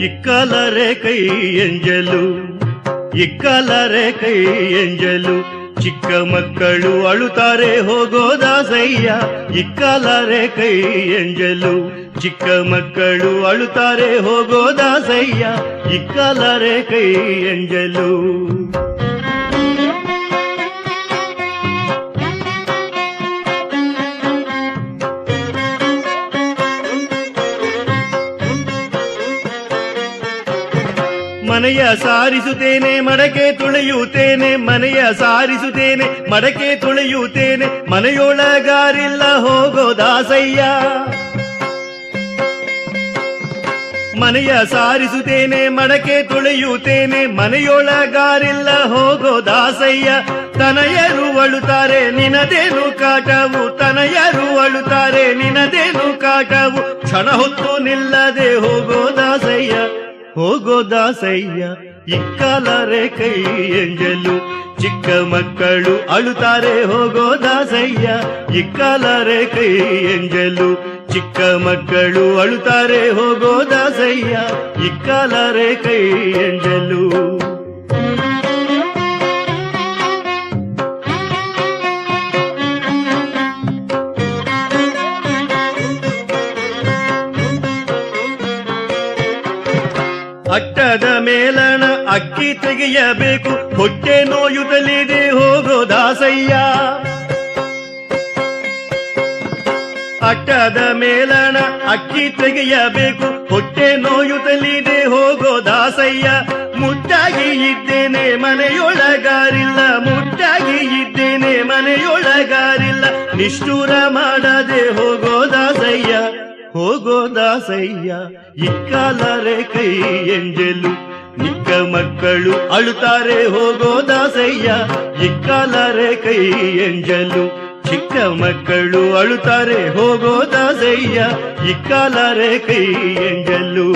ಇಕ್ಕಲರೆ ಕೈ ಎಂಜಲು ಇಕ್ಕಲರೆ ಕೈ ಎಂಜಲು ಚಿಕ್ಕ ಮಕ್ಕಳು ಅಳುತ್ತಾರೆ ಹೋಗೋ ದಾಸಯ್ಯ ಇಕ್ಕಲರೆ ಕೈ ಎಂಜಲು ಚಿಕ್ಕ ಮಕ್ಕಳು ಅಳುತ್ತಾರೆ ಹೋಗೋ ದಾಸಯ್ಯ ಇಕ್ಕಲರೆ ಕೈ ಎಂಜಲು ಮನೆಯ ಸಾರಿಸುತ್ತೇನೆ ಮಡಕೆ ತುಳಿಯುತ್ತೇನೆ ಮನೆಯ ಸಾರಿಸುತ್ತೇನೆ ಮಡಕೆ ತುಳಿಯುತ್ತೇನೆ ಮನೆಯೊಳಗಾರಿಲ್ಲ ಹೋಗೋ ದಾಸಯ್ಯ ಮನೆಯ ಸಾರಿಸುತ್ತೇನೆ ಮಡಕೆ ತುಳಿಯುತ್ತೇನೆ ಮನೆಯೊಳಗಾರಿಲ್ಲ ಹೋಗೋ ದಾಸಯ್ಯ ತನಯರು ಅಳುತ್ತಾರೆ ನಿನದೇನು ಕಾಟವು ತನಯರು ಅಳುತ್ತಾರೆ ನಿನದೇನು ಕಾಟವು ಕ್ಷಣ ಹೊತ್ತು ನಿಲ್ಲದೆ ಹೋಗೋ ದಾಸಯ್ಯ ಹೋಗೋ ದಾಸಯ್ಯ ಇಕ್ಕಲರೆ ಕೈ ಎಂಜಲು ಚಿಕ್ಕ ಮಕ್ಕಳು ಅಳುತ್ತಾರೆ ಹೋಗೋ ದಾಸಯ್ಯ ಇಕ್ಕಲರೆ ಕೈ ಎಂಜಲು ಚಿಕ್ಕ ಮಕ್ಕಳು ಅಳುತ್ತಾರೆ ಹೋಗೋ ದಾಸಯ್ಯ ಇಕ್ಕಲರೆ ಕೈ ಎಂಜಲು ಅಟ್ಟದ ಮೇಲಣ ಅಕ್ಕಿ ತೆಗೆಯಬೇಕು ಹೊಟ್ಟೆ ನೋಯುತ್ತಲಿದೆ ಹೋಗೋ ದಾಸಯ್ಯ ಅಟ್ಟದ ಮೇಲಣ ಅಕ್ಕಿ ತೆಗೆಯಬೇಕು ಹೊಟ್ಟೆ ನೋಯುತ್ತಲಿದೆ ಹೋಗೋ ದಾಸಯ್ಯ ಮುಟ್ಟಾಗಿ ಇದ್ದೇನೆ ಮನೆಯೊಳಗಾರಿಲ್ಲ ಮುಟ್ಟಾಗಿ ಇದ್ದೇನೆ ಮನೆಯೊಳಗಾರಿಲ್ಲ ನಿಷ್ಠೂರ ಮಾಡದೆ ಹೋಗೋ ದಾಸಯ್ಯ ಹೋಗೋ ದಾಸಯ್ಯ ಇಕ್ಕಲರೆ ಕೈ ಎಂಜಲು ಚಿಕ್ಕ ಮಕ್ಕಳು ಅಳುತ್ತಾರೆ ಹೋಗೋ ದಾಸಯ್ಯ ಇಕ್ಕಲರೆ ಕೈ ಎಂಜಲು ಚಿಕ್ಕ ಮಕ್ಕಳು ಅಳುತ್ತಾರೆ ಹೋಗೋ ದಾಸಯ್ಯ ಇಕ್ಕಲರೆ ಕೈ ಎಂಜಲು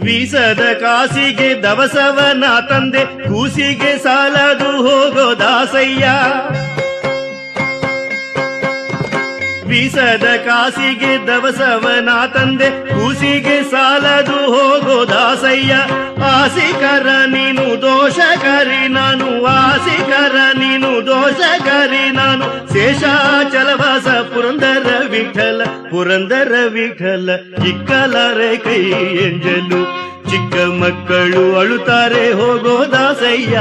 ವೀಸದ ಕಾಸಿಗೆ ದವಸವನ ತಂದೆ ಕೂಸಿಗೆ ಸಾಲದು ಹೋಗೋ ದಾಸಯ್ಯ ವೀಸದ ಕಾಸಿಗೆ ದವಸವನ ತಂದೆ ಕೂಸಿಗೆ ಸಾಲದು ಹೋಗೋ ದಾಸಯ್ಯ ಆಸಿಕರ ನೀನು ದೋಷಕರಿ ನಾನು ಆಸಿಕರ ನೀನು ದೋಷಕರಿ ನಾನು ಶೇಷಾಚಲವಾಸ ಪುರಂದರ ವಿಠಲ ಇಕ್ಕಲರೆ ಕೈ ಎಂಜಲು ಚಿಕ್ಕ ಮಕ್ಕಳು ಅಳುತ್ತಾರೆ ಹೋಗೋ ದಾಸಯ್ಯ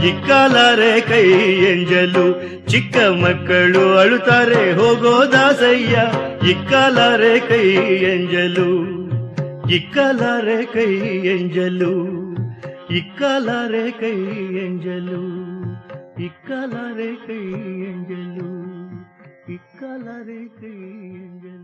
ಇಕ್ಕಲರೆ ಕೈ ಎಂಜಲು ಚಿಕ್ಕ ಮಕ್ಕಳು ಅಳುತ್ತಾರೆ ಹೋಗೋ ದಾಸಯ್ಯ ಇಕ್ಕಲರೆ ಕೈ ಎಂಜಲು ಇಕ್ಕಲರೆ ಕೈ ಎಂಜಲು ಇಕ್ಕಲರೆ ಕೈ ಎಂಜಲು ಇಕ್ಕಲರೆ ಕೈ ಎಂಜಲು ಇಕ್ಕಲರೆ ಕೈ ಎಂಜಲು